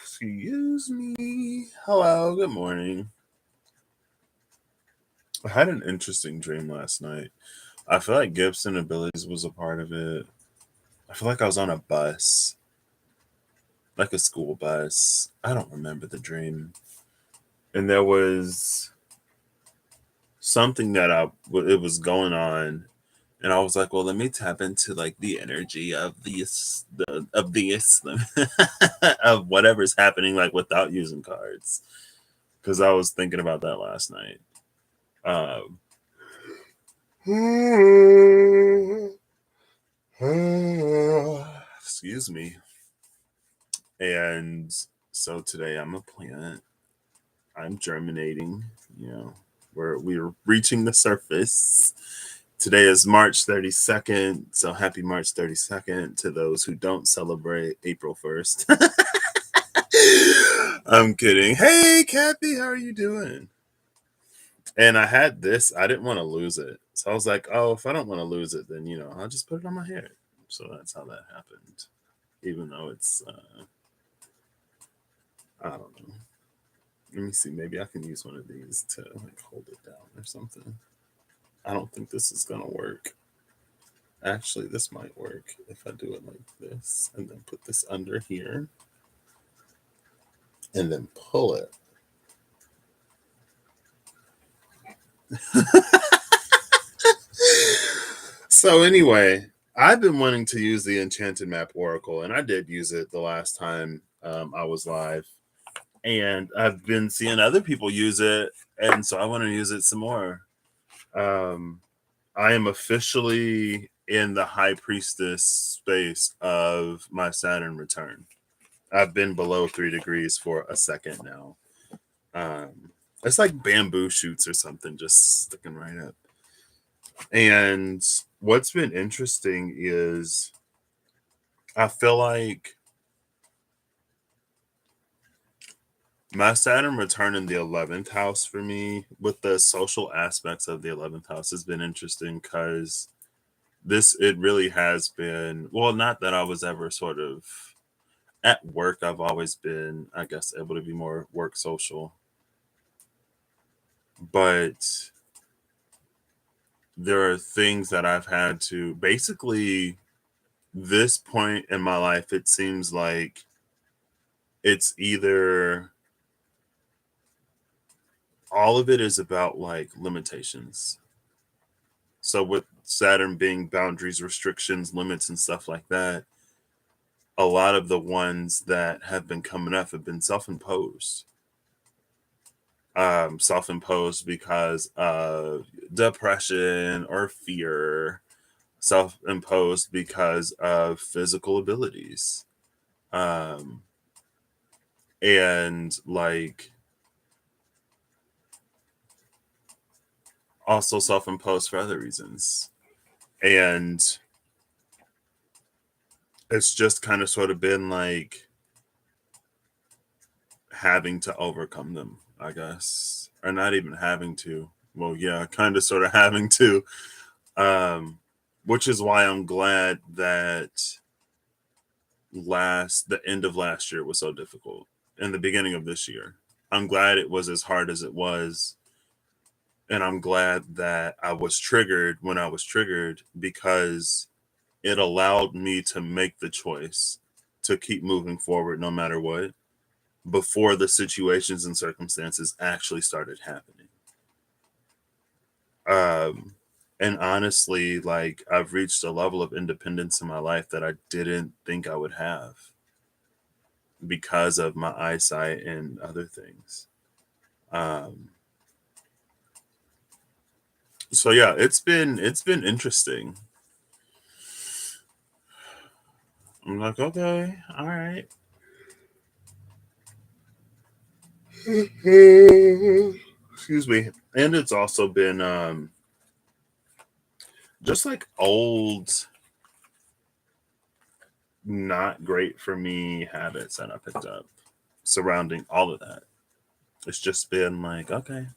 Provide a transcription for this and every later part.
Excuse me. Hello, good morning. I had an interesting dream last night. I feel like Gibson Abilities was a part of it. I feel like I was on a bus, like a school bus. I don't remember the dream. And there was something it was going on, and I was like, well, let me tap into like the energy of the Islam of whatever's happening, like without using cards, because I was thinking about that last night. Um, excuse me. And so today I'm a plant. I'm germinating. You know, we're reaching the surface. Today is March 32nd. So happy March 32nd to those who don't celebrate April 1st. I'm kidding. Hey, Kathy, how are you doing? And I had this, I didn't want to lose it. So I was like, oh, if I don't want to lose it, then, I'll just put it on my hair. So that's how that happened. Even though it's, I don't know. Let me see. Maybe I can use one of these to like hold it down or something. I don't think this is going to work. Actually, this might work if I do it like this and then put this under here and then pull it. So anyway, I've been wanting to use the Enchanted Map Oracle, and I did use it the last time I was live, and I've been seeing other people use it, and so I want to use it some more. I am officially in the High Priestess space of my Saturn return. I've been below 3 degrees for a second now. It's like bamboo shoots or something just sticking right up. And what's been interesting is I feel like my Saturn return in the 11th house for me with the social aspects of the 11th house has been interesting because it really has been, well, not that I was ever sort of at work. I've always been, I guess, able to be more work social. But there are things that I've had to basically, this point in my life, it seems like it's either all of it is about like limitations. So with Saturn being boundaries, restrictions, limits, and stuff like that, a lot of the ones that have been coming up have been self-imposed. Self-imposed because of depression or fear, self-imposed because of physical abilities. Um, and like also self-imposed for other reasons. And it's just kind of sort of been like having to overcome them, I guess. Or not even having to. Well, yeah, kind of sort of having to. Um, which is why I'm glad that the end of last year was so difficult and the beginning of this year. I'm glad it was as hard as it was, and I'm glad that I was triggered when I was triggered because it allowed me to make the choice to keep moving forward no matter what before the situations and circumstances actually started happening. Um, and honestly, like I've reached a level of independence in my life that I didn't think I would have because of my eyesight and other things. Um, so yeah, it's been interesting. I'm like, okay, all right. Excuse me. And it's also been just like old, not great for me habits that I picked up surrounding all of that. It's just been like, okay,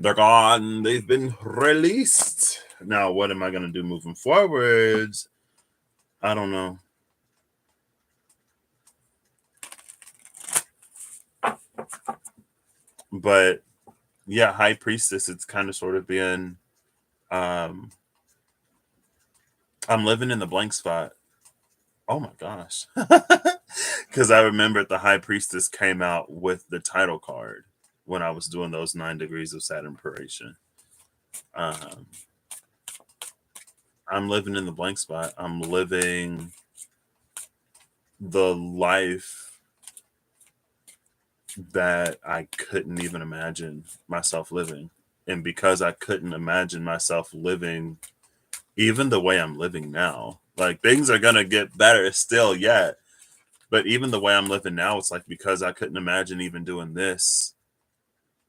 they're gone. They've been released. Now, what am I going to do moving forwards? I don't know. But yeah, High Priestess, it's kind of sort of been um I'm living in the blank spot. Oh my gosh. Because I remember the High Priestess came out with the title card when I was doing those 9 degrees of Saturn preparation. Um, I'm living in the blank spot. I'm living the life that I couldn't even imagine myself living. And because I couldn't imagine myself living even the way I'm living now, like things are going to get better still yet. But even the way I'm living now, it's like because I couldn't imagine even doing this,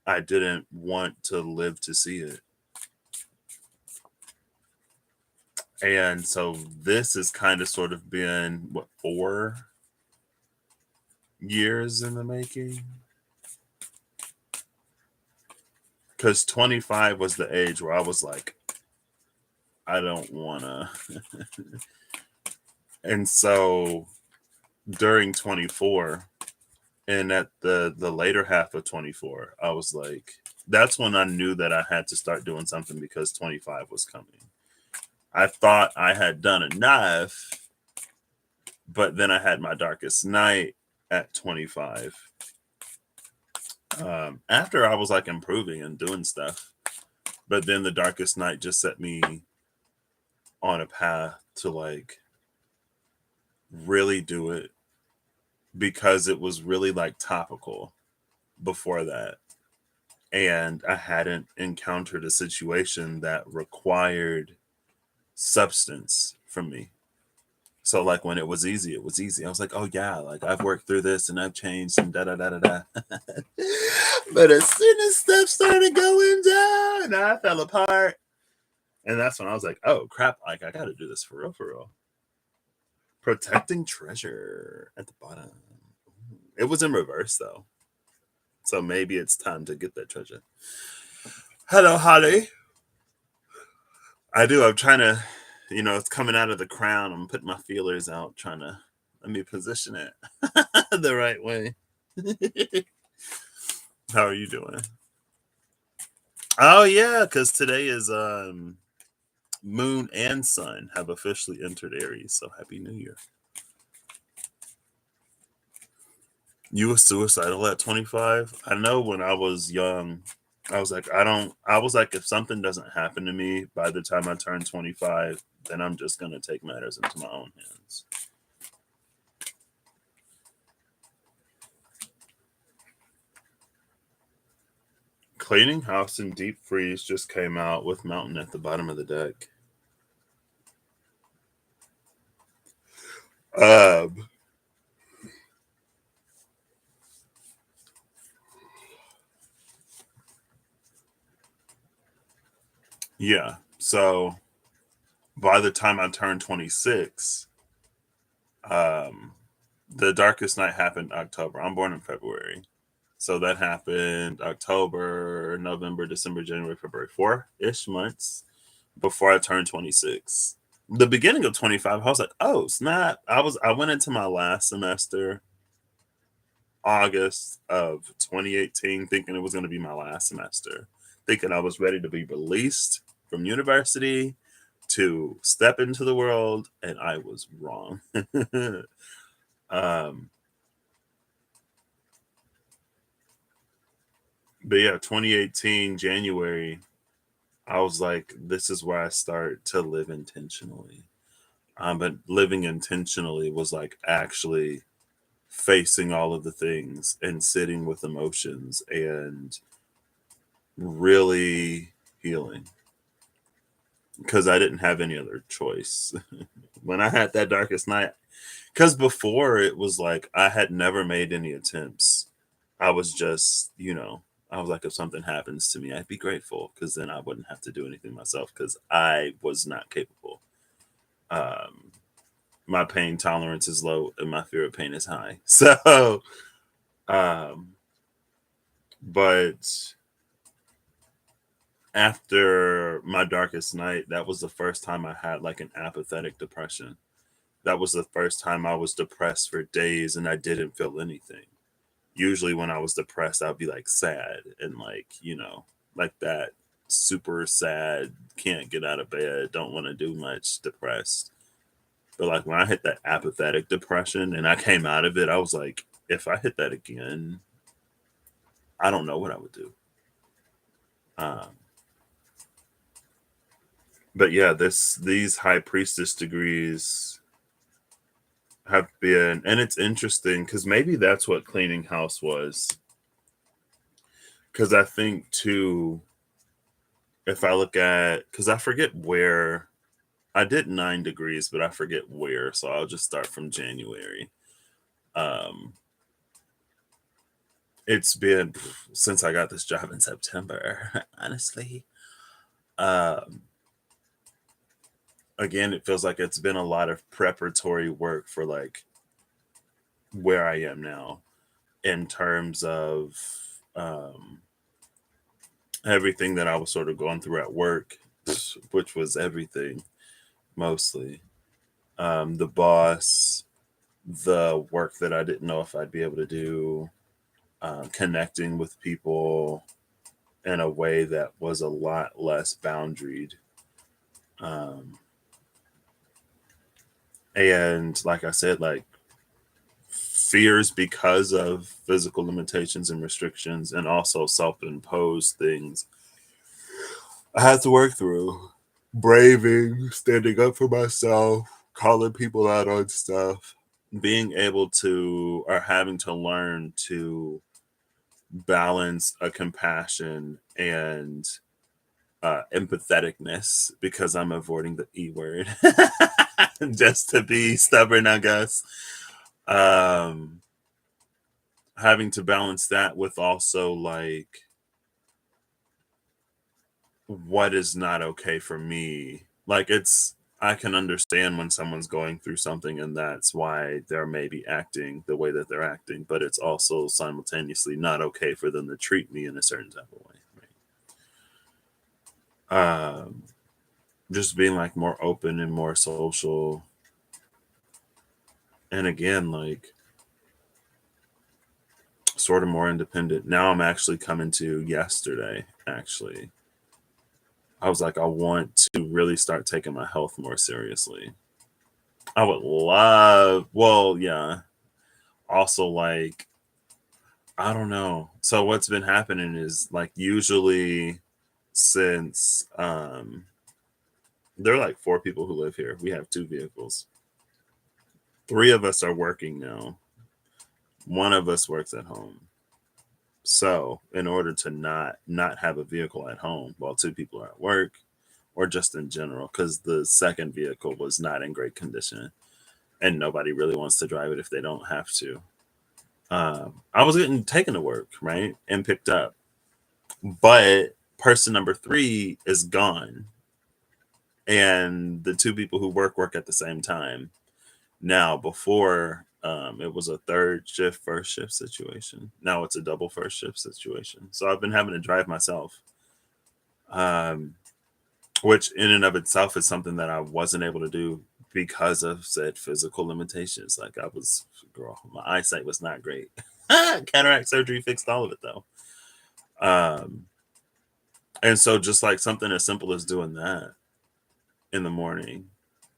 I didn't want to live to see it. And so this has kind of sort of been what 4 years in the making. Because 25 was the age where I was like, I don't wanna. And so during 24 and at the later half of 24, I was like, that's when I knew that I had to start doing something because 25 was coming. I thought I had done enough, but then I had my darkest night at 25. After I was like improving and doing stuff, but then the darkest night just set me on a path to like really do it because it was really like topical before that. And I hadn't encountered a situation that required substance from me. So like when it was easy, it was easy. I was like, oh yeah, like I've worked through this and I've changed and da da da da da. But as soon as stuff started going down, I fell apart. And that's when I was like, oh crap, like I gotta do this for real, for real. Protecting treasure at the bottom. It was in reverse though. So maybe it's time to get that treasure. Hello, Holly. I do. I'm trying to, it's coming out of the crown. I'm putting my feelers out, trying to let me position it the right way. How are you doing? Oh yeah, because today is moon and sun have officially entered Aries. So happy New Year. You were suicidal at 25? I know when I was young, I was like, I was like, if something doesn't happen to me by the time I turn 25, then I'm just going to take matters into my own hands. Cleaning house and deep freeze just came out with mountain at the bottom of the deck. Um, yeah. So by the time I turned 26, um, the darkest night happened October. I'm born in February. So that happened October, November, December, January, February, 4-ish months before I turned 26. The beginning of 25, I was like, oh, snap. I went into my last semester August of 2018 thinking it was going to be my last semester, thinking I was ready to be released from university to step into the world, and I was wrong. um, but yeah, 2018 January, I was like, this is where I start to live intentionally. But living intentionally was like actually facing all of the things and sitting with emotions and really healing because I didn't have any other choice. When I had that darkest night, because before it was like I had never made any attempts. I was just, I was like, if something happens to me, I'd be grateful because then I wouldn't have to do anything myself because I was not capable. Um, my pain tolerance is low and my fear of pain is high. So, um, but after my darkest night, that was the first time I had like an apathetic depression. that was the first time I was depressed for days and I didn't feel anything. Usually when I was depressed, I'd be like sad and like, like that super sad, can't get out of bed, don't want to do much, depressed. But like when I hit that apathetic depression and I came out of it, I was like, if I hit that again, I don't know what I would do. Um, but yeah, these high priestess degrees have been, and it's interesting because maybe that's what cleaning house was. Because I think too, if I look at, because I forget where I did 9 degrees, but I forget where, so I'll just start from January. Um, it's been since I got this job in September, honestly. Um, Again, it feels like it's been a lot of preparatory work for like where I am now in terms of um, everything that I was sort of going through at work, which was everything mostly. The boss, the work that I didn't know if I'd be able to do, connecting with people in a way that was a lot less boundaried. Um, and like I said, like fears because of physical limitations and restrictions, and also self imposed things I had to work through. Braving, standing up for myself, calling people out on stuff, being able to, or having to learn to balance a compassion and empatheticness because I'm avoiding the E word just to be stubborn, I guess. Um, Having to balance that with also like what is not okay for me. Like I can understand when someone's going through something and that's why they're maybe acting the way that they're acting, but it's also simultaneously not okay for them to treat me in a certain type of way. Right? Just being like more open and more social. And again, like sort of more independent. Now I'm actually coming to yesterday, actually. I was like, I want to really start taking my health more seriously. I would love, well, yeah. Also, like, I don't know. So, what's been happening is like, usually, since there are like 4 people who live here, we have 2 vehicles. 3 of us are working now, one of us works at home. So, in order to not have a vehicle at home while 2 people are at work, or just in general, because the second vehicle was not in great condition, and nobody really wants to drive it if they don't have to. I was getting taken to work, right, and picked up, but person number 3 is gone, and the 2 people who work at the same time. Now, before, it was a third shift, first shift situation. Now it's a double first shift situation. So I've been having to drive myself, um, which in and of itself is something that I wasn't able to do because of said physical limitations. Like girl, my eyesight was not great. Cataract surgery fixed all of it though. Um, and so just like something as simple as doing that in the morning,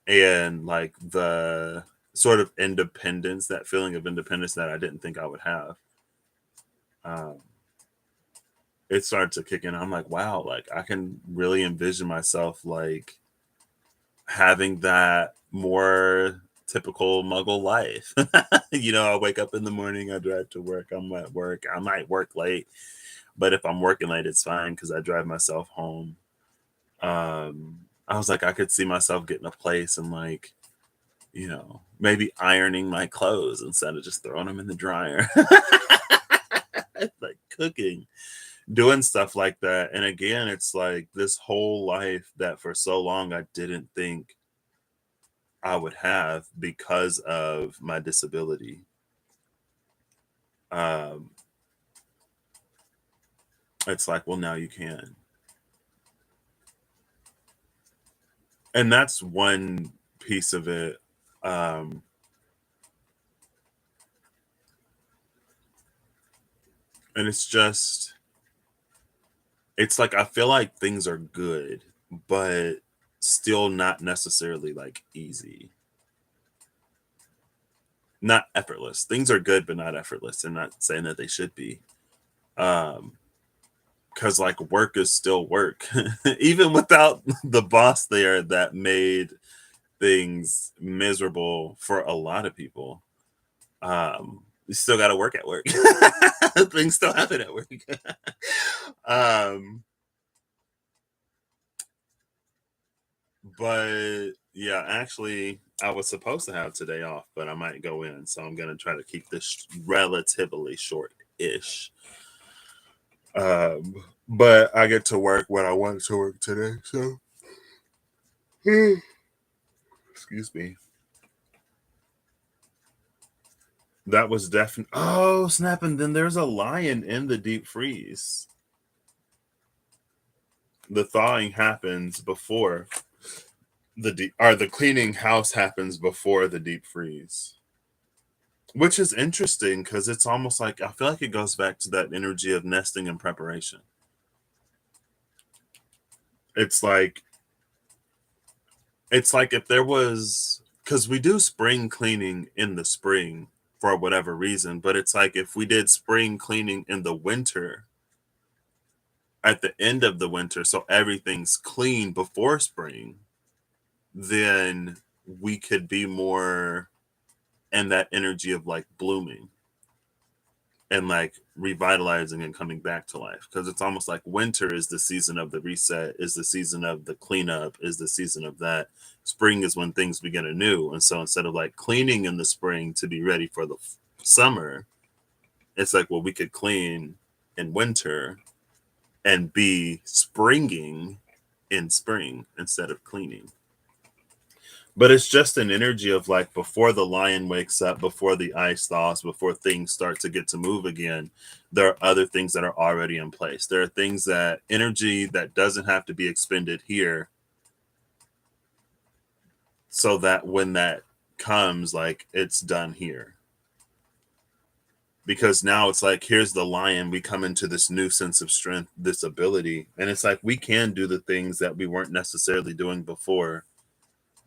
and like the sort of independence, that feeling of independence that I didn't think I would have, um, it started to kick in. I'm like, wow, like I can really envision myself like having that more typical muggle life. I wake up in the morning, I drive to work, I'm at work, I might work late, but if I'm working late, it's fine because I drive myself home. I was like, I could see myself getting a place and like, maybe ironing my clothes instead of just throwing them in the dryer. Like cooking, doing stuff like that. And again, it's like this whole life that for so long I didn't think I would have because of my disability. Um, it's like, well, now you can. And that's one piece of it. Um, and it's like I feel like things are good, but still not necessarily like easy, not effortless. Things are good, but not effortless. And not saying that they should be. Um, because like work is still work, even without the boss there that made things miserable for a lot of people. You still got to work at work. Things still happen at work. um, but yeah, actually, I was supposed to have today off, but I might go in, so I'm gonna try to keep this relatively short-ish. But I get to work when I wanted to work today, so excuse me. That was definitely. Oh, snap! And then there's a lion in the deep freeze. The thawing happens before the cleaning house happens before the deep freeze, which is interesting because it's almost like I feel like it goes back to that energy of nesting and preparation. It's like it's like if there was because we do spring cleaning in the spring for whatever reason, but it's like if we did spring cleaning in the winter at the end of the winter, so everything's clean before spring, then we could be more in that energy of like blooming and like revitalizing and coming back to life, because it's almost like winter is the season of the reset, is the season of the cleanup, is the season of that. Spring is when things begin anew, and so instead of like cleaning in the spring to be ready for the summer, it's like, well, we could clean in winter and be springing in spring instead of cleaning. But it's just an energy of like before the lion wakes up, before the ice thaws, before things start to get to move again, there are other things that are already in place. There are things that energy that doesn't have to be expended here, so that when that comes, like it's done here. Because now it's like, here's the lion. We come into this new sense of strength, this ability. And it's like we can do the things that we weren't necessarily doing before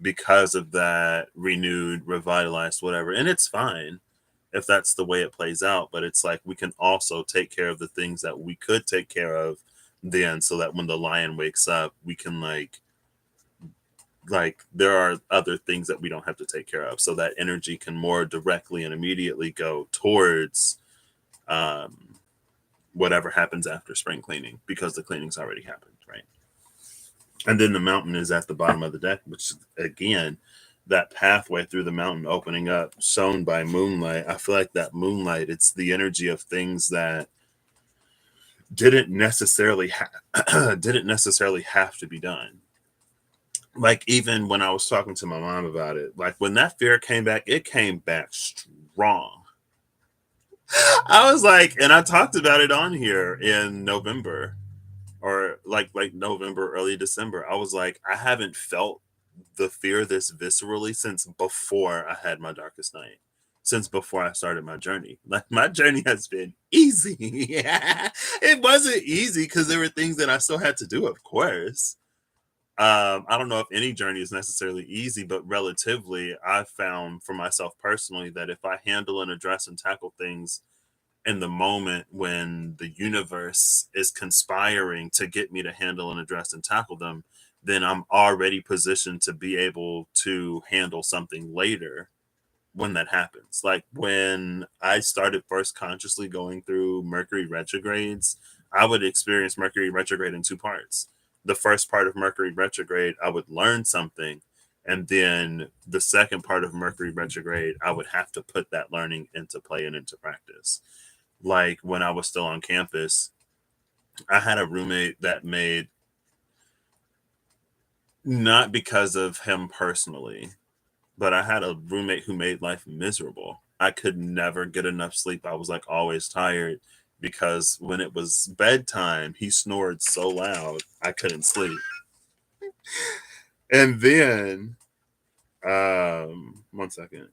because of that renewed, revitalized, whatever. And it's fine if that's the way it plays out. But it's like we can also take care of the things that we could take care of then, so that when the lion wakes up, we can like there are other things that we don't have to take care of. So that energy can more directly and immediately go towards um whatever happens after spring cleaning, because the cleaning's already happened, right? And then the mountain is at the bottom of the deck, which again, that pathway through the mountain opening up, shown by moonlight. I feel like that moonlight, it's the energy of things that didn't necessarily have to be done. Like even when I was talking to my mom about it, like when that fear came back, it came back strong. I was like, and I talked about it on here in November, or like November, early December. I was like, I haven't felt the fear this viscerally since before I had my darkest night. Since before I started my journey. Like my journey has been easy. Yeah. It wasn't easy because there were things that I still had to do, of course. I don't know if any journey is necessarily easy, but relatively, I've found for myself personally that if I handle and address and tackle things in the moment when the universe is conspiring to get me to handle and address and tackle them, then I'm already positioned to be able to handle something later when that happens. Like when I started first consciously going through Mercury retrogrades, I would experience Mercury retrograde in two parts. The first part of Mercury retrograde, I would learn something. And then the second part of Mercury retrograde, I would have to put that learning into play and into practice. Like when I was still on campus, I had a roommate that made, not because of him personally, but I had a roommate who made life miserable. I could never get enough sleep. I was like always tired because when it was bedtime, he snored so loud I couldn't sleep. And then One second.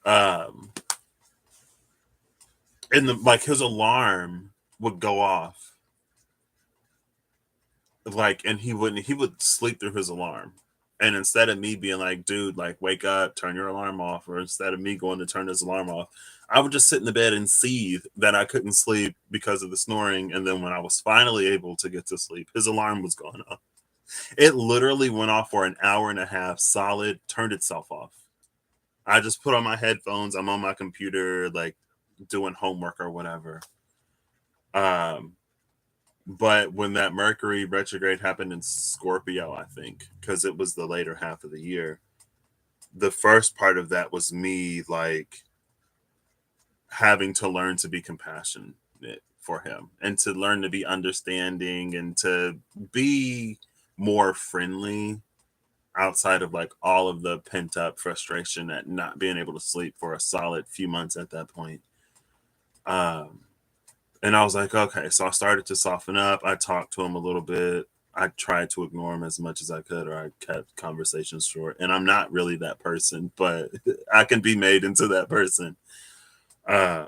Um, and the like his alarm would go off, like, and he would sleep through his alarm. And instead of me being like, dude, like, wake up, turn your alarm off, or instead of me going to turn his alarm off, I would just sit in the bed and seethe that I couldn't sleep because of the snoring. And then when I was finally able to get to sleep, his alarm was going off. It literally went off for an hour and a half solid, turned itself off. I just put on my headphones, I'm on my computer, like doing homework or whatever. Um, but when that Mercury retrograde happened in Scorpio, I think, because it was the later half of the year, the first part of that was me like having to learn to be compassionate for him and to learn to be understanding and to be more friendly outside of like all of the pent up frustration at not being able to sleep for a solid few months at that point. Um, and I was like, okay, so I started to soften up. I talked to him a little bit. I tried to ignore him as much as I could, or I kept conversations short. And I'm not really that person, but I can be made into that person. Um,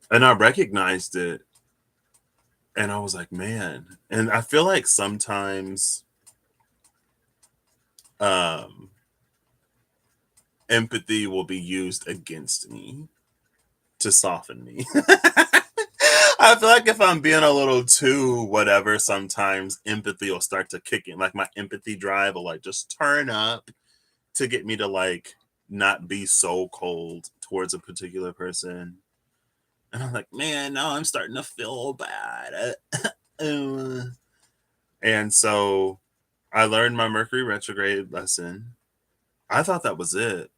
and I recognized it, and I was like, man. And I feel like sometimes um, empathy will be used against me to soften me. I feel like if I'm being a little too whatever, sometimes empathy will start to kick in. Like my empathy drive will like just turn up to get me to like not be so cold towards a particular person. And I'm like, man, now I'm starting to feel bad. And so I learned my Mercury retrograde lesson. I thought that was it.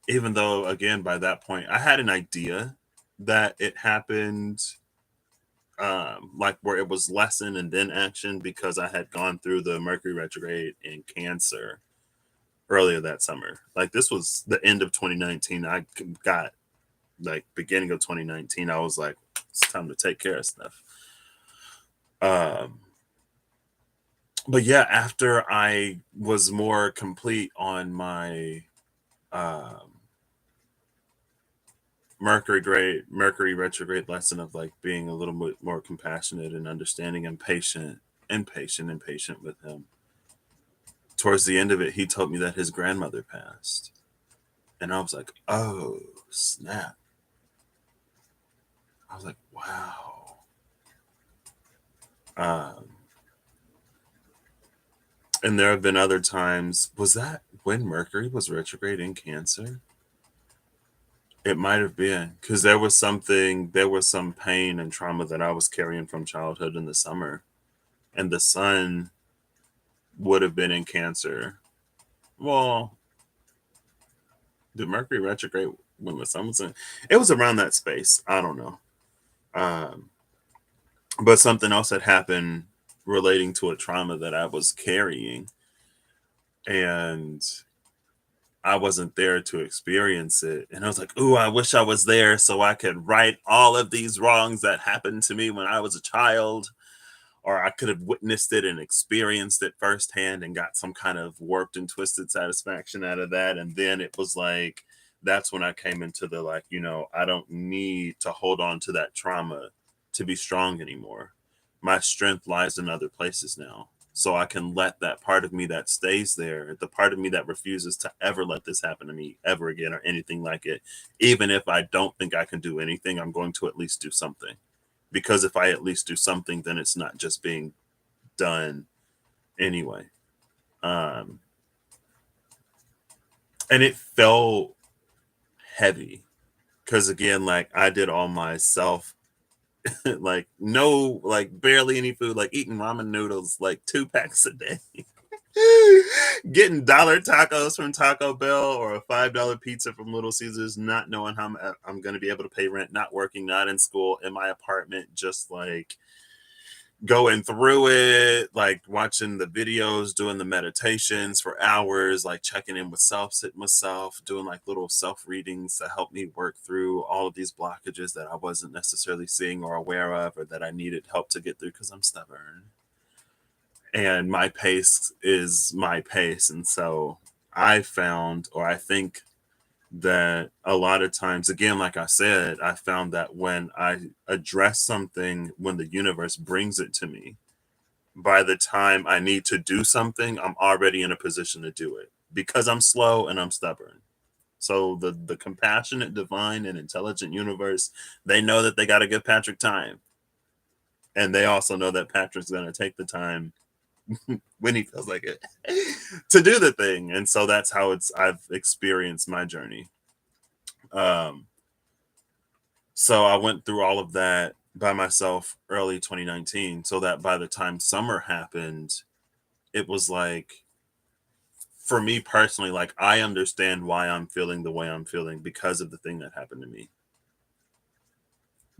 Even though, again, by that point, I had an idea that it happened like where it was lesson and then action because I had gone through the Mercury retrograde in Cancer earlier that summer. Like this was the end of 2019. I got like beginning of 2019. I was like, it's time to take care of stuff. Um, but yeah, after I was more complete on my um, Mercury retrograde lesson of like being a little bit more compassionate and understanding and patient with him. Towards the end of it, he told me that his grandmother passed. And I was like, oh, snap. I was like, wow. Um, and there have been other times. Was that when Mercury was retrograde in Cancer? It might have been because there was some pain and trauma that I was carrying from childhood in the summer. And the sun would have been in Cancer. Well, did Mercury retrograde when the sun was in? It was around that space. I don't know. Um, but something else had happened relating to a trauma that I was carrying, and I wasn't there to experience it. And I was like, "Ooh, I wish I was there so I could right all of these wrongs that happened to me when I was a child." Or I could have witnessed it and experienced it firsthand and got some kind of warped and twisted satisfaction out of that. And then it was like, that's when I came into the like, I don't need to hold on to that trauma to be strong anymore. My strength lies in other places now. So I can let that part of me that stays there, the part of me that refuses to ever let this happen to me ever again or anything like it, even if I don't think I can do anything, I'm going to at least do something because if I at least do something, then it's not just being done anyway. Um, and it felt heavy because again, like I did all myself, like no, like barely any food, like eating ramen noodles, like 2 packs a day. Getting dollar tacos from Taco Bell or a $5 pizza from Little Caesars, not knowing how I'm going to be able to pay rent, not working, not in school, in my apartment, just like going through it, like watching the videos, doing the meditations for hours, like checking in with self, sitting with self, doing like little self readings to help me work through all of these blockages that I wasn't necessarily seeing or aware of, or that I needed help to get through because I'm stubborn. And my pace is my pace. And so I found, or I think that a lot of times, again, like I said, I found that when I address something, when the universe brings it to me, by the time I need to do something, I'm already in a position to do it because I'm slow and I'm stubborn. So the compassionate, divine, and intelligent universe, they know that they got to give Patrick time, and they also know that Patrick's going to take the time when he feels like it to do the thing. And so that's how I've experienced my journey. Um, so I went through all of that by myself early 2019, so that by the time summer happened, it was like, for me personally, like I understand why I'm feeling the way I'm feeling because of the thing that happened to me.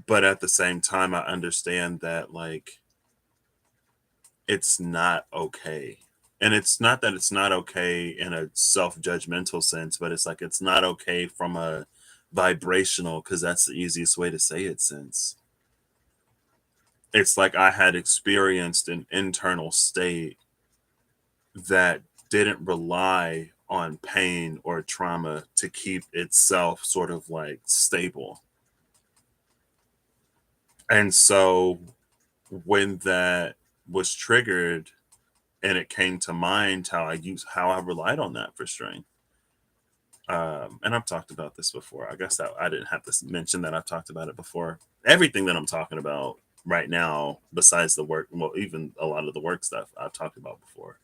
But at the same time, I understand that like it's not okay. And it's not that it's not okay in a self-judgmental sense, but it's like it's not okay from a vibrational, because that's the easiest way to say it, since it's like I had experienced an internal state that didn't rely on pain or trauma to keep itself sort of like stable. And so when that was triggered and it came to mind how I relied on that for strength. And I've talked about this before. I guess that I didn't have to mention that I've talked about it before. Everything that I'm talking about right now, besides the work, well, even a lot of the work stuff I've talked about before.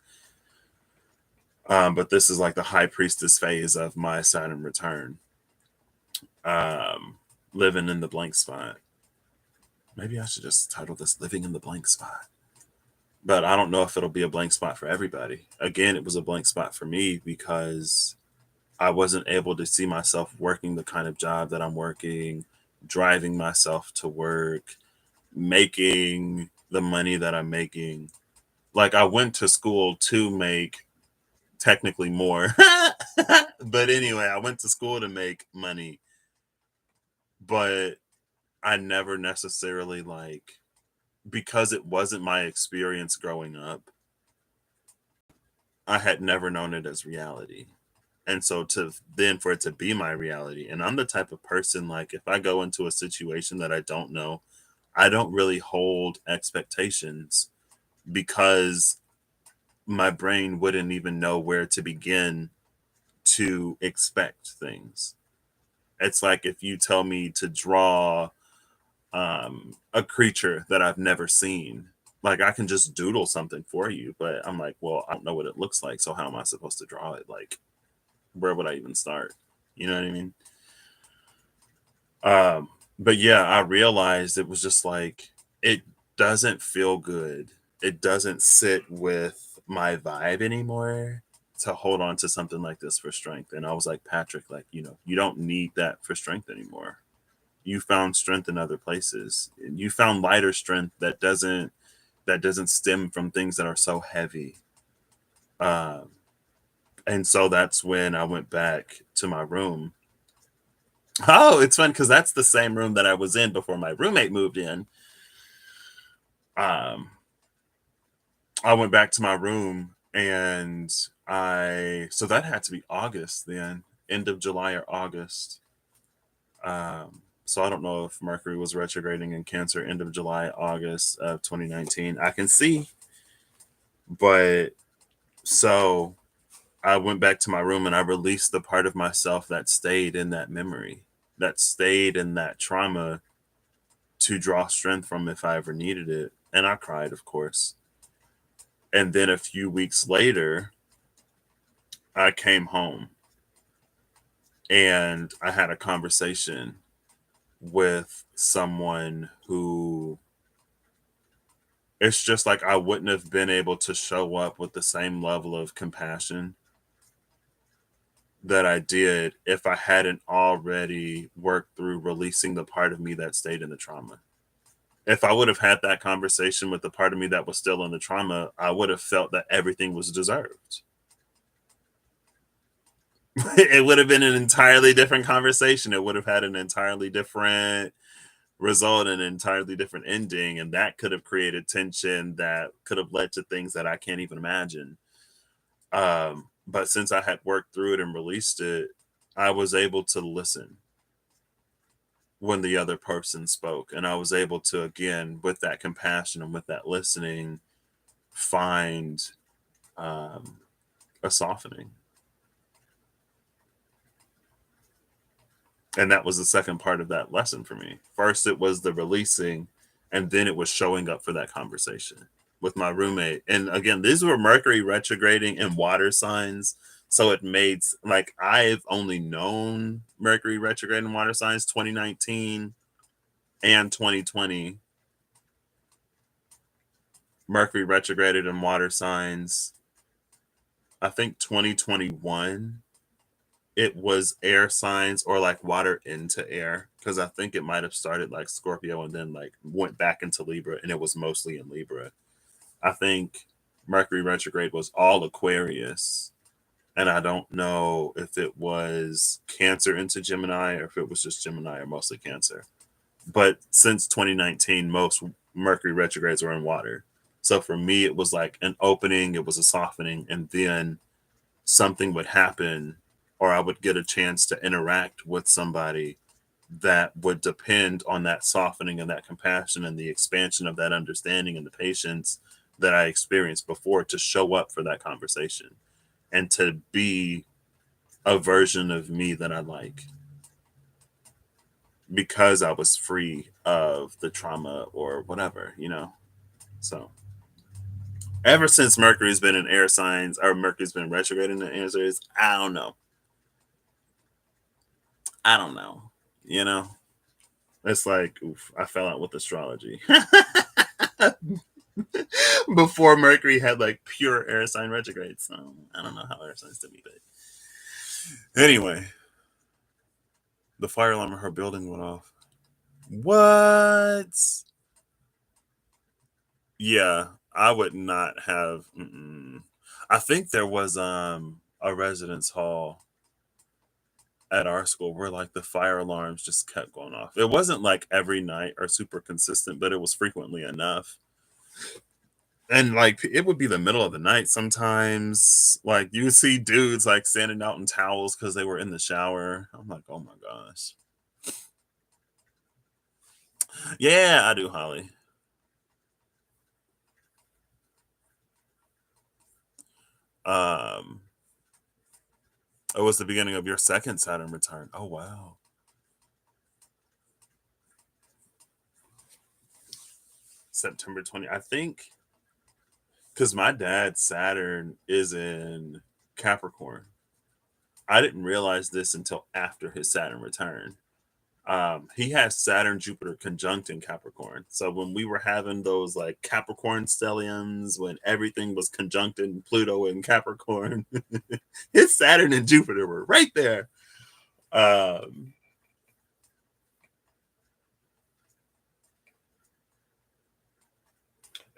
But this is like the high priestess phase of my Saturn return. Um, living in the blank spot. Maybe I should just title this "Living in the Blank Spot." But I don't know if it'll be a blank spot for everybody. Again, it was a blank spot for me because I wasn't able to see myself working the kind of job that I'm working, driving myself to work, making the money that I'm making. Like I went to school to make technically more. But anyway, I went to school to make money, but I never necessarily like, because it wasn't my experience growing up, I had never known it as reality. And so to then for it to be my reality, and I'm the type of person, like if I go into a situation that I don't know, I don't really hold expectations because my brain wouldn't even know where to begin to expect things. It's like if you tell me to draw a creature that I've never seen, like I can just doodle something for you, but I'm like, well, I don't know what it looks like, so how am I supposed to draw it? Like, where would I even start? You know what I mean? Um, but yeah, I realized it was just like it doesn't feel good. It doesn't sit with my vibe anymore to hold on to something like this for strength. And I was like, Patrick, like, you don't need that for strength anymore. You found strength in other places. And you found lighter strength that doesn't stem from things that are so heavy. Um, and so that's when I went back to my room. Oh, it's fun because that's the same room that I was in before my roommate moved in. Um, I went back to my room and so that had to be August then, end of July or August. So I don't know if Mercury was retrograding in Cancer end of July, August of 2019. I can see, but so I went back to my room and I released the part of myself that stayed in that memory, that stayed in that trauma, to draw strength from if I ever needed it. And I cried, of course. And then a few weeks later, I came home and I had a conversation with someone who, it's just like I wouldn't have been able to show up with the same level of compassion that I did if I hadn't already worked through releasing the part of me that stayed in the trauma. If I would have had that conversation with the part of me that was still in the trauma, I would have felt that everything was deserved. It would have been an entirely different conversation. It would have had an entirely different result, an entirely different ending, and that could have created tension that could have led to things that I can't even imagine. But since I had worked through it and released it, I was able to listen when the other person spoke, and I was able to, again, with that compassion and with that listening, find um, a softening. And that was the second part of that lesson for me. First, it was the releasing, and then it was showing up for that conversation with my roommate. And again, these were Mercury retrograding and water signs. So it made like I've only known Mercury retrograde and water signs 2019 and 2020. Mercury retrograded and water signs. I think 2021 it was air signs or like water into air because I think it might have started like Scorpio and then like went back into Libra and it was mostly in Libra. I think Mercury retrograde was all Aquarius, and I don't know if it was Cancer into Gemini or if it was just Gemini or mostly Cancer. But since 2019, most Mercury retrogrades were in water. So for me, it was like an opening, it was a softening, and then something would happen or I would get a chance to interact with somebody that would depend on that softening and that compassion and the expansion of that understanding and the patience that I experienced before to show up for that conversation and to be a version of me that I like because I was free of the trauma or whatever, you know? So ever since Mercury's been in air signs or Mercury's been retrograding in air signs, I don't know. I don't know. You know, it's like, oof, I fell out with astrology. Before Mercury had like pure air sign retrograde. So I don't know how air signs to me, but anyway, the fire alarm in her building went off. What? Yeah, I would not have. I think there was a residence hall at our school where like the fire alarms just kept going off. It wasn't like every night or super consistent, but it was frequently enough. And like it would be the middle of the night sometimes. Like you would see dudes like standing out in towels because they were in the shower. I'm like, oh my gosh. Yeah, I do, Holly. Um, it was the beginning of your second Saturn return. Oh wow. September 20. I think because my dad's Saturn is in Capricorn. I didn't realize this until after his Saturn return. He has Saturn Jupiter conjunct in Capricorn. So when we were having those like Capricorn stelliums, when everything was conjunct in Pluto and Capricorn, his Saturn and Jupiter were right there. Um,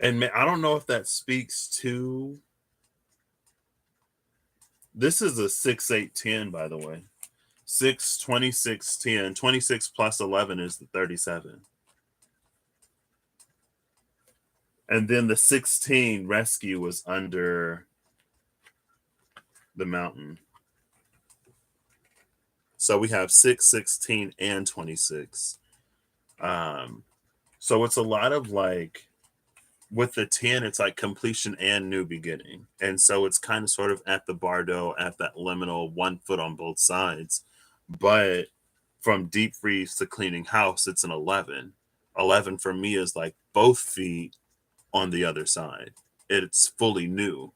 and I don't know if that speaks to this is a 6 8 10 by the way. 6 26 10 26 plus 11 is the 37. And then the 16 rescue was under the mountain. So we have 6 16 and 26. Um, so it's a lot of like with the 10, it's like completion and new beginning. And so it's kind of sort of at the bardo, at that liminal 1 foot on both sides. But from deep freeze to cleaning house, it's an 11. 11 for me is like both feet on the other side. It's fully new.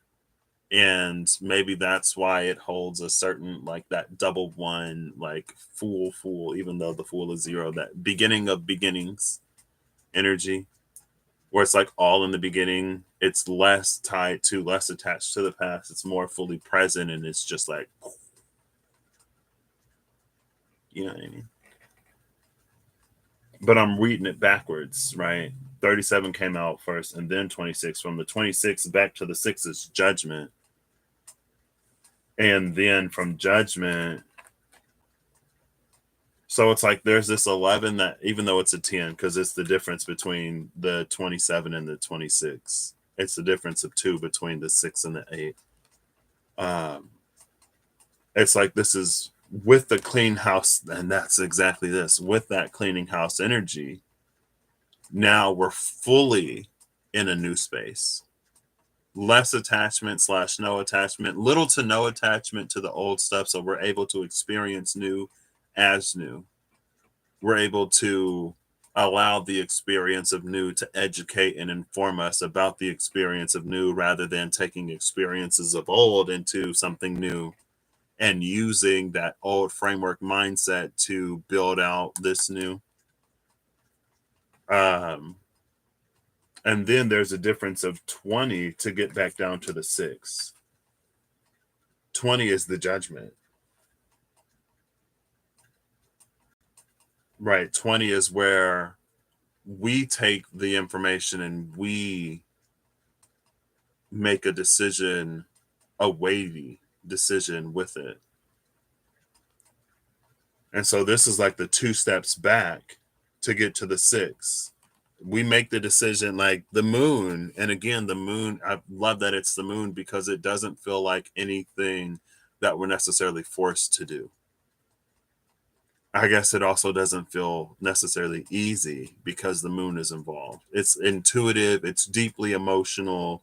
And maybe that's why it holds a certain like that double one, like fool, even though the fool is zero, that beginning of beginnings energy, where it's like all in the beginning. It's less tied to, less attached to the past. It's more fully present, and it's just like, you know what I mean? but I'm reading it backwards, right? 37 came out first and then 26. From the 26 back to the 6 is judgment. And then from judgment, so it's like there's this 11 that, even though it's a 10, because it's the difference between the 27 and the 26, it's the difference of 2 between the 6 and the 8. It's like this is with the clean house, and that's exactly this. With that cleaning house energy, now we're fully in a new space. Less attachment slash no attachment, little to no attachment to the old stuff. So we're able to experience new as new. We're able to allow the experience of new to educate and inform us about the experience of new rather than taking experiences of old into something new and using that old framework mindset to build out this new. Um, and then there's a difference of 20 to get back down to the 6. 20 is the judgment. Right. 20 is where we take the information and we make a decision, a weighty decision with it. And so this is like the 2 steps back to get to the 6. We make the decision like the moon. And again, the moon, I love that it's the moon because it doesn't feel like anything that we're necessarily forced to do. I guess it also doesn't feel necessarily easy because the moon is involved. It's intuitive, it's deeply emotional,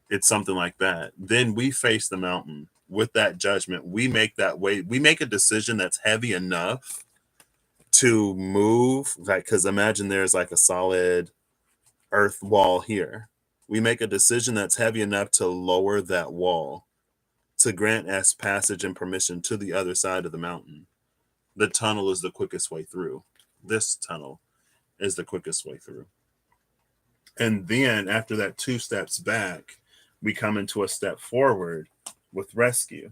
it's something like that. Then we face the mountain with that judgment. We make that way, we make a decision that's heavy enough to move, like, because imagine there's like a solid earth wall here. We make a decision that's heavy enough to lower that wall to grant us passage and permission to the other side of the mountain. The tunnel is the quickest way through. This tunnel is the quickest way through. And then after that 2 steps back, we come into a step forward with rescue.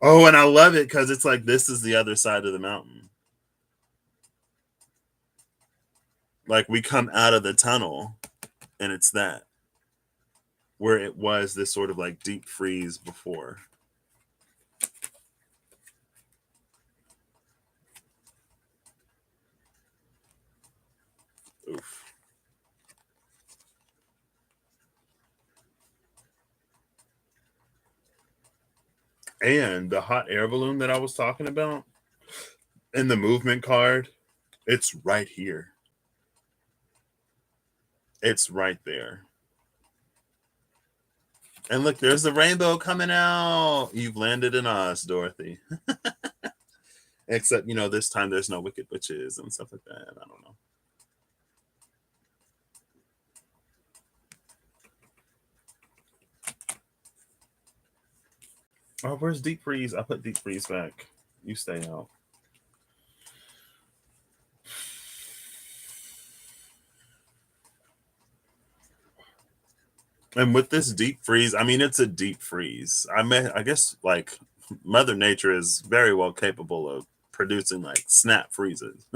Oh, and I love it because it's like this is the other side of the mountain. Like we come out of the tunnel and it's that where it was this sort of like deep freeze before. Oof. And the hot air balloon that I was talking about in the movement card, it's right here. It's right there. And look, there's the rainbow coming out. You've landed in Oz, Dorothy. Except, this time there's no wicked witches and stuff like that. I don't know. Oh, where's Deep Freeze? I put Deep Freeze back. You stay out. And with this deep freeze, I mean, it's a deep freeze. I guess like Mother Nature is very well capable of producing like snap freezes.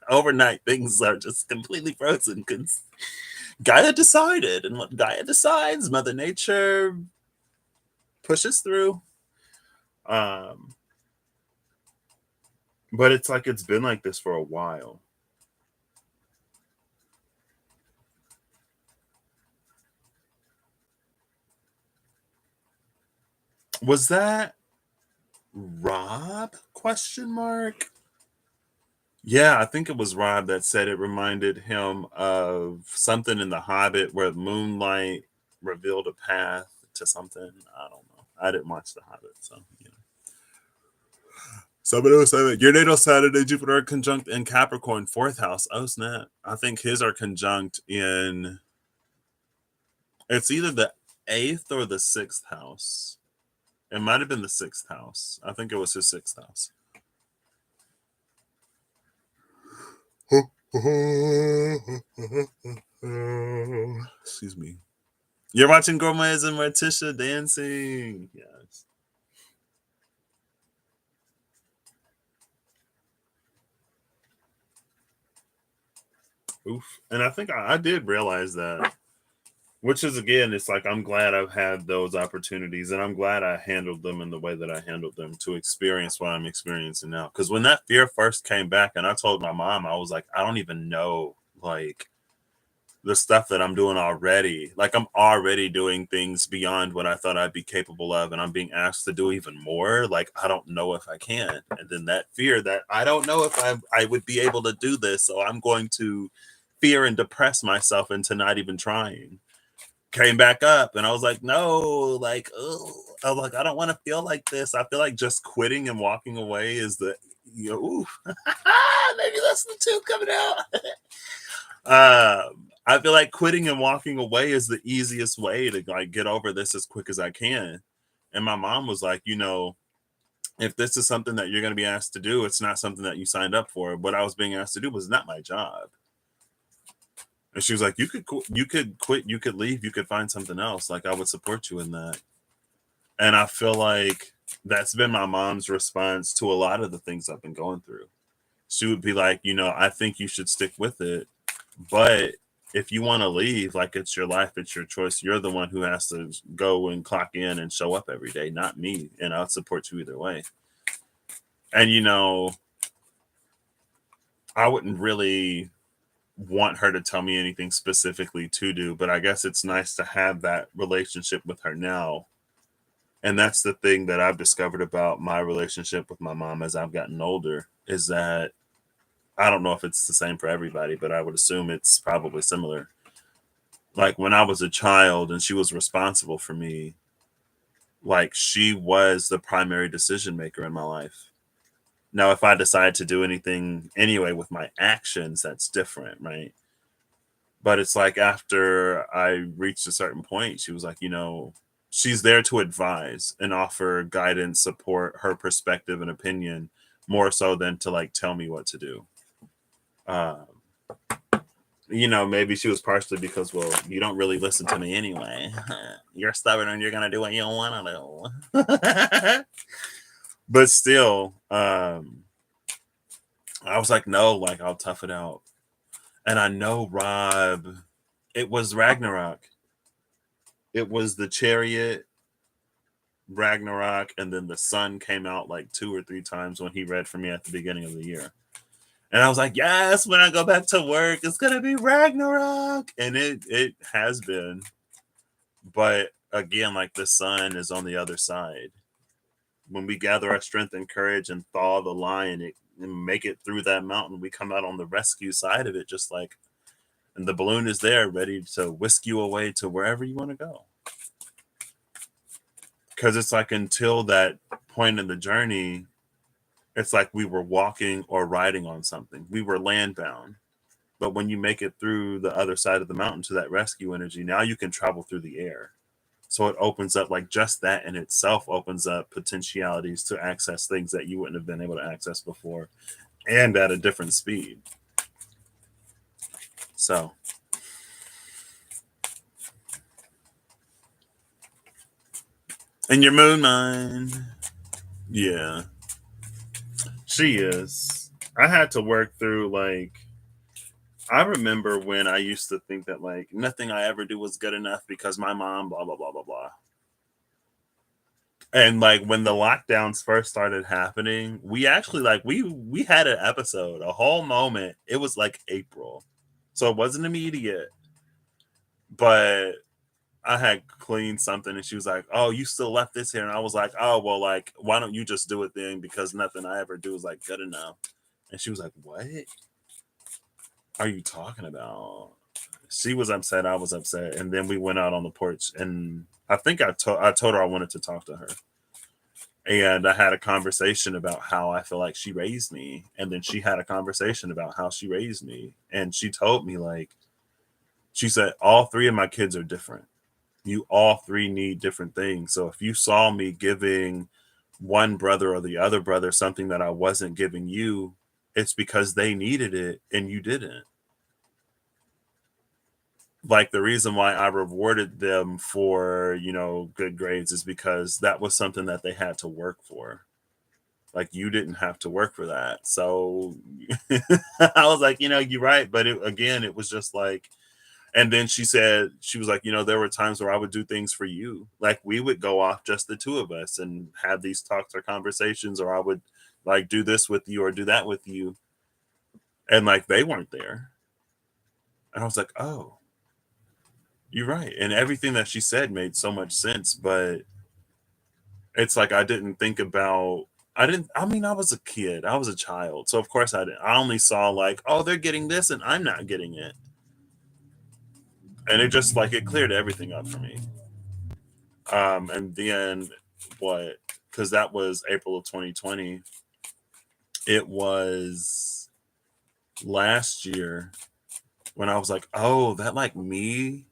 Overnight, things are just completely frozen because Gaia decided, and what Gaia decides, Mother Nature pushes through. Um, but it's like it's been like this for a while. Was that Rob? Question mark. Yeah, I think it was Rob that said it reminded him of something in The Hobbit where moonlight revealed a path to something. I don't know. I didn't watch The Hobbit, so Somebody was saying your natal Saturday, Jupiter conjunct in Capricorn, 4th house. Oh snap! I think his are conjunct in. It's either the 8th or the 6th house. It might have been the 6th house. I think it was his 6th house. Excuse me. You're watching Gomez and Morticia dancing. Yes. Oof. And I think I did realize that, which is, again, it's like I'm glad I've had those opportunities, and I'm glad I handled them in the way that I handled them to experience what I'm experiencing now. Because when that fear first came back, and I told my mom, I was like, I don't even know, like, the stuff that I'm doing already. Like, I'm already doing things beyond what I thought I'd be capable of, and I'm being asked to do even more. Like, I don't know if I can. And then that fear that I don't know if I would be able to do this, so I'm going to fear and depress myself into not even trying, came back up, and I was like, no, like, oh, I'm like, I don't want to feel like this. I feel like just quitting and walking away is the, ooh, maybe that's the tube coming out. I feel like quitting and walking away is the easiest way to like get over this as quick as I can. And my mom was like, if this is something that you're going to be asked to do, it's not something that you signed up for. What I was being asked to do was not my job. And she was like, you could quit, you could leave, you could find something else. Like, I would support you in that. And I feel like that's been my mom's response to a lot of the things I've been going through. She would be like, I think you should stick with it. But if you want to leave, like, it's your life, it's your choice. You're the one who has to go and clock in and show up every day, not me. And I'll support you either way. And, I wouldn't really want her to tell me anything specifically to do, but I guess it's nice to have that relationship with her now. And that's the thing that I've discovered about my relationship with my mom as I've gotten older, is that I don't know if it's the same for everybody, but I would assume it's probably similar. Like, when I was a child and she was responsible for me, like, she was the primary decision maker in my life. Now, if I decide to do anything anyway with my actions, that's different, right? But it's like after I reached a certain point, she was like, she's there to advise and offer guidance, support, her perspective and opinion, more so than to like tell me what to do. Um, maybe she was partially because, well, you don't really listen to me anyway. You're stubborn and you're gonna do what you don't want to do. But still, I was like, no, like, I'll tough it out. And I know, Rob, it was Ragnarok. It was the chariot, Ragnarok, and then the sun came out like 2 or 3 times when he read for me at the beginning of the year. And I was like, yes, when I go back to work, it's gonna be Ragnarok. And it has been. But again, like, the sun is on the other side. When we gather our strength and courage and thaw the lion and make it through that mountain, we come out on the rescue side of it, just like, and the balloon is there ready to whisk you away to wherever you want to go. Because it's like, until that point in the journey, it's like we were walking or riding on something. We were land bound. But when you make it through the other side of the mountain to that rescue energy, now you can travel through the air. So it opens up, like, just that in itself opens up potentialities to access things that you wouldn't have been able to access before, and at a different speed. So, and your moon mind, yeah, she is. I had to work through, like, I remember when I used to think that, like, nothing I ever do was good enough because my mom, blah, blah, blah, blah, blah. And like, when the lockdowns first started happening, we actually, like, we had an episode, a whole moment. It was like April. So it wasn't immediate, but I had cleaned something and she was like, "Oh, you still left this here." And I was like, "Oh, well, like, why don't you just do it then? Because nothing I ever do is like good enough." And she was like, "What are you talking about?" She was upset, I was upset, and then we went out on the porch, and I think I told her I wanted to talk to her. And I had a conversation about how I feel like she raised me, and then she had a conversation about how she raised me, and she told me, like, she said, all three of my kids are different. You all three need different things. So if you saw me giving one brother or the other brother something that I wasn't giving you, it's because they needed it and you didn't. Like, the reason why I rewarded them for, good grades is because that was something that they had to work for. Like, you didn't have to work for that. So I was like, you're right. But it was just like, and then she said, she was like, there were times where I would do things for you. Like, we would go off, just the two of us, and have these talks or conversations, or I would like do this with you or do that with you. And like, they weren't there. And I was like, oh, you're right. And everything that she said made so much sense. But it's like, I didn't think about, I mean, I was a kid, I was a child. So of course I only saw like, oh, they're getting this and I'm not getting it. And it just like, it cleared everything up for me. And then what? Because that was April of 2020. It was last year when I was like, oh, that like me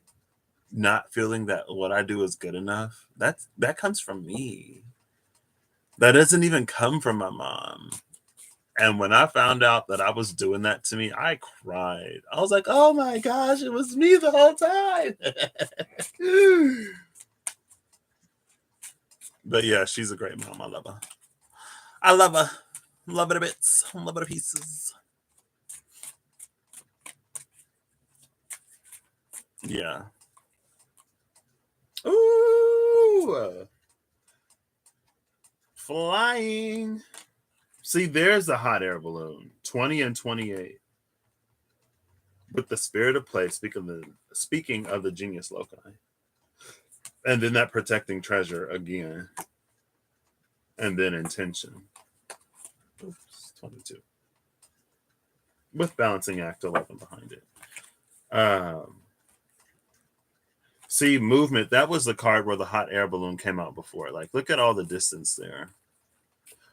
not feeling that what I do is good enough. That comes from me. That doesn't even come from my mom. And when I found out that I was doing that to me, I cried. I was like, oh my gosh, it was me the whole time. But yeah, she's a great mom. I love her. I love her. Love her to bits. Love her to pieces. Yeah. Ooh. Flying. See, there's the hot air balloon. 20 and 28. With the spirit of play, speaking of the genius loci. And then that protecting treasure again. And then intention. Oops, 22. With balancing act 11 behind it. See, movement, that was the card where the hot air balloon came out before. Like, look at all the distance there.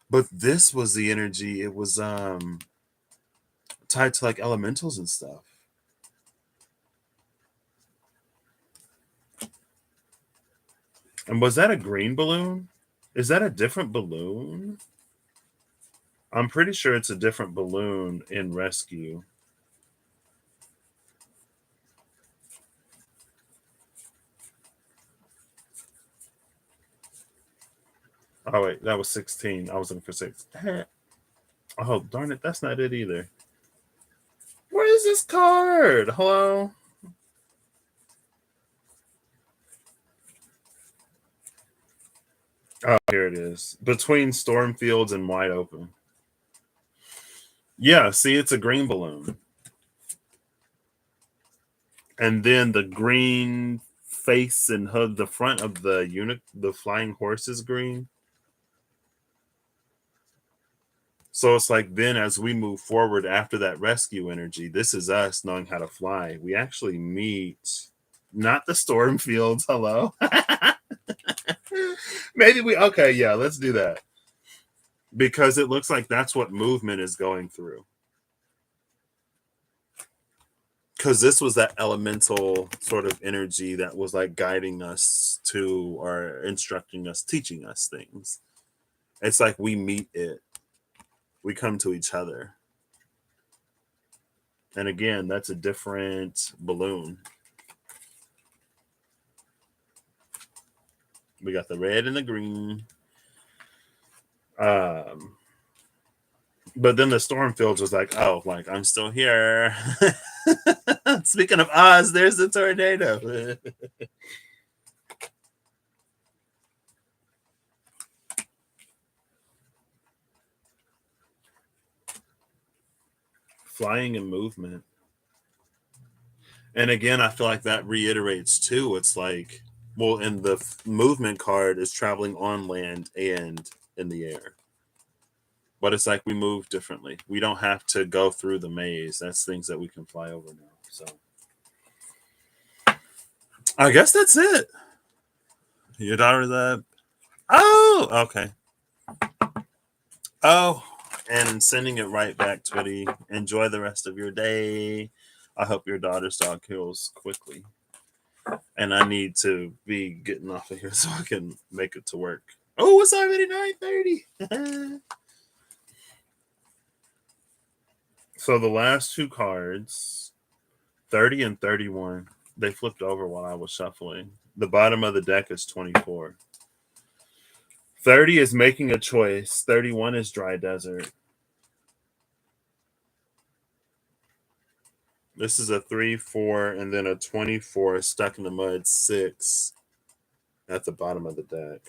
But this was the energy, it was tied to like elementals and stuff. And was that a green balloon? Is that a different balloon? I'm pretty sure it's a different balloon in rescue. Oh wait, that was 16. I was looking for 6. Oh darn it, that's not it either. Where is this card? Hello? Oh, here it is. Between storm fields and wide open. Yeah, see, it's a green balloon. And then the green face and hood, the front of the unit, the flying horse is green. So it's like, then as we move forward after that rescue energy, this is us knowing how to fly. We actually meet not the storm fields. Hello. Maybe okay, yeah, let's do that. Because it looks like that's what movement is going through. Because this was that elemental sort of energy that was like guiding us to, or instructing us, teaching us things. It's like we meet it, we come to each other. And again, that's a different balloon. We got the red and the green. But then the Stormfields was like, oh, like, I'm still here. Speaking of Oz, there's the tornado. Flying and movement. And again, I feel like that reiterates too. It's like, well, in the movement card is traveling on land and in the air. But it's like we move differently. We don't have to go through the maze. That's things that we can fly over now. So I guess that's it. Your daughter's up. Oh, okay. Oh, and sending it right back, Twitty. Enjoy the rest of your day. I hope your daughter's dog heals quickly. And I need to be getting off of here so I can make it to work. Oh, it's already 9:30. So the last two cards, 30 and 31, they flipped over while I was shuffling. The bottom of the deck is 24. 30 is making a choice. 31 is dry desert. This is a 3, 4, and then a 24 stuck in the mud 6 at the bottom of the deck.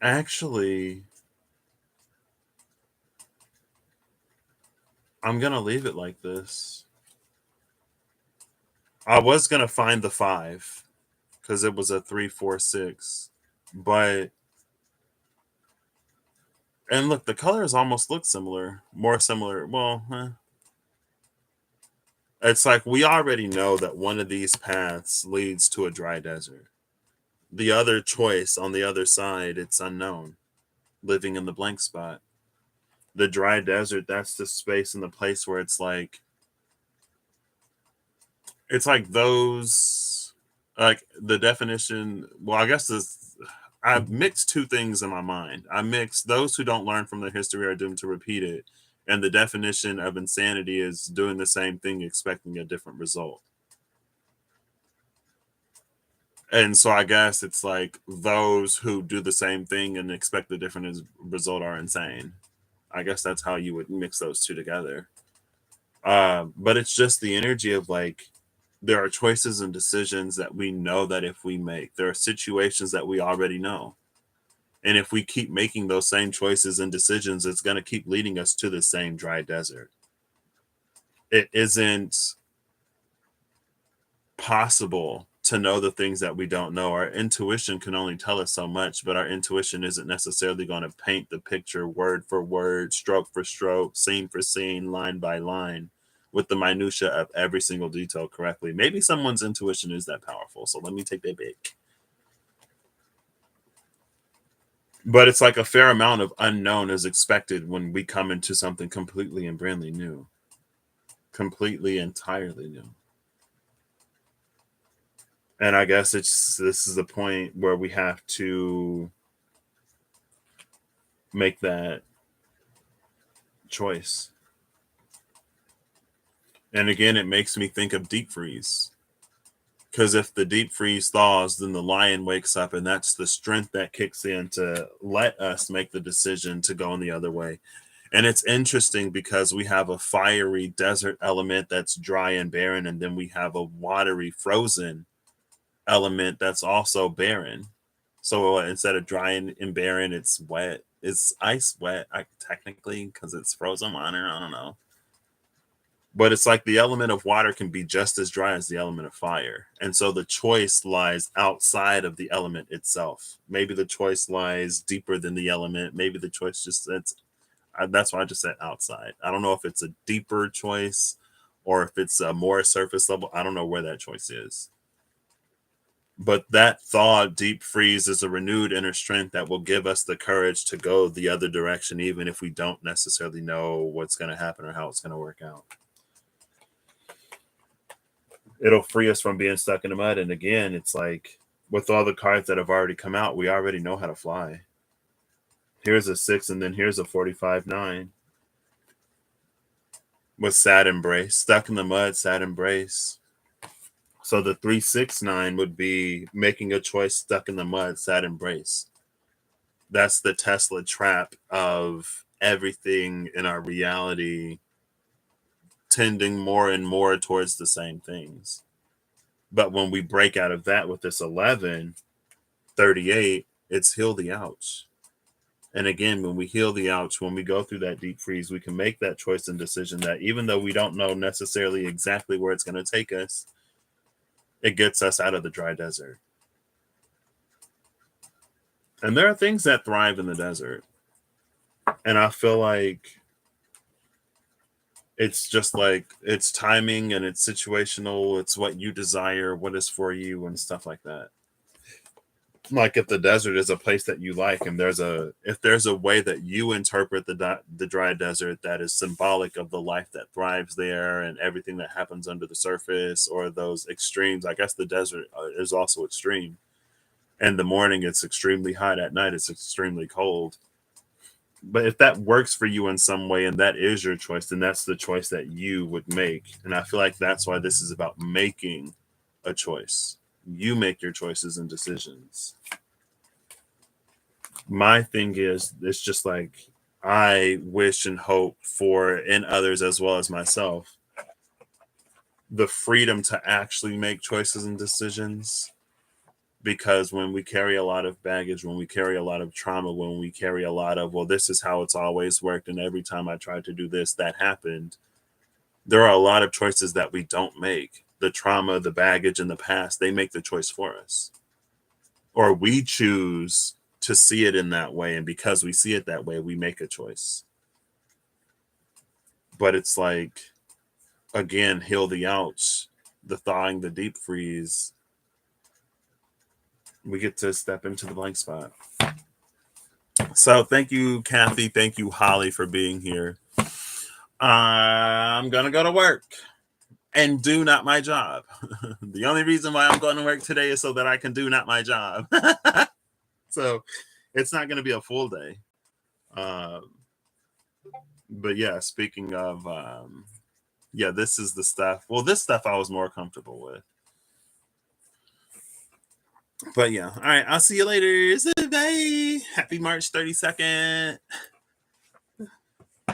Actually, I'm going to leave it like this. I was going to find the 5 because it was a 3, 4, 6. But, and look, the colors almost look similar. More similar. Well, it's like we already know that one of these paths leads to a dry desert. The other choice on the other side, it's unknown, living in the blank spot. The dry desert, that's the space and the place where it's like those, like the definition. Well, I guess this, I mixed two things in my mind. I mixed those who don't learn from their history are doomed to repeat it, and the definition of insanity is doing the same thing expecting a different result. And so I guess it's like those who do the same thing and expect a different result are insane. I guess that's how you would mix those two together. But it's just the energy of like there are choices and decisions that we know that if we make, there are situations that we already know. And if we keep making those same choices and decisions, it's going to keep leading us to the same dry desert. It isn't possible to know the things that we don't know. Our intuition can only tell us so much, but our intuition isn't necessarily going to paint the picture word for word, stroke for stroke, scene for scene, line by line with the minutia of every single detail correctly. Maybe someone's intuition is that powerful, so let me take that back. But it's like a fair amount of unknown is expected when we come into something completely and brandly new, completely entirely new. And I guess this is a point where we have to make that choice. And again, it makes me think of deep freeze. Because if the deep freeze thaws, then the lion wakes up, and that's the strength that kicks in to let us make the decision to go in the other way. And it's interesting because we have a fiery desert element that's dry and barren, and then we have a watery frozen element that's also barren. So instead of dry and barren, it's wet. It's ice wet, technically, because it's frozen water. I don't know. But it's like the element of water can be just as dry as the element of fire. And so the choice lies outside of the element itself. Maybe the choice lies deeper than the element. Maybe the choice just that's why I just said outside. I don't know if it's a deeper choice or if it's a more surface level. I don't know where that choice is. But that thawed deep freeze is a renewed inner strength that will give us the courage to go the other direction, even if we don't necessarily know what's going to happen or how it's going to work out. It'll free us from being stuck in the mud. And again, it's like with all the cards that have already come out, we already know how to fly. Here's a 6, and then here's a 45-9 with sad embrace. Stuck in the mud, sad embrace. So the 3-6-9 would be making a choice, stuck in the mud, sad embrace. That's the Tesla trap of everything in our reality tending more and more towards the same things. But when we break out of that with this 11-38, it's heal the ouch. And again, when we heal the ouch, when we go through that deep freeze, we can make that choice and decision that even though we don't know necessarily exactly where it's going to take us, it gets us out of the dry desert. And there are things that thrive in the desert. And I feel like it's just like it's timing and it's situational. It's what you desire, what is for you, and stuff like that. Like if the desert is a place that you like, and if there's a way that you interpret the dry desert that is symbolic of the life that thrives there and everything that happens under the surface, or those extremes. I guess the desert is also extreme. In the morning, it's extremely hot. At night, it's extremely cold. But if that works for you in some way and that is your choice, then that's the choice that you would make. And I feel like that's why this is about making a choice. You make your choices and decisions. My thing is, it's just like I wish and hope for in others as well as myself the freedom to actually make choices and decisions. Because when we carry a lot of baggage, when we carry a lot of trauma, when we carry a lot of, well, this is how it's always worked, and every time I tried to do this, that happened, there are a lot of choices that we don't make. The trauma, the baggage in the past, they make the choice for us. Or we choose to see it in that way. And because we see it that way, we make a choice. But it's like, again, heal the ouch, the thawing, the deep freeze. We get to step into the blank spot. So thank you, Kathy. Thank you, Holly, for being here. I'm going to go to work and do not my job. The only reason why I'm going to work today is so that I can do not my job. So it's not going to be a full day. But yeah, speaking of, yeah, this is the stuff. Well, this stuff I was more comfortable with. But yeah, all right, I'll see you later. Bye. Happy March 32nd.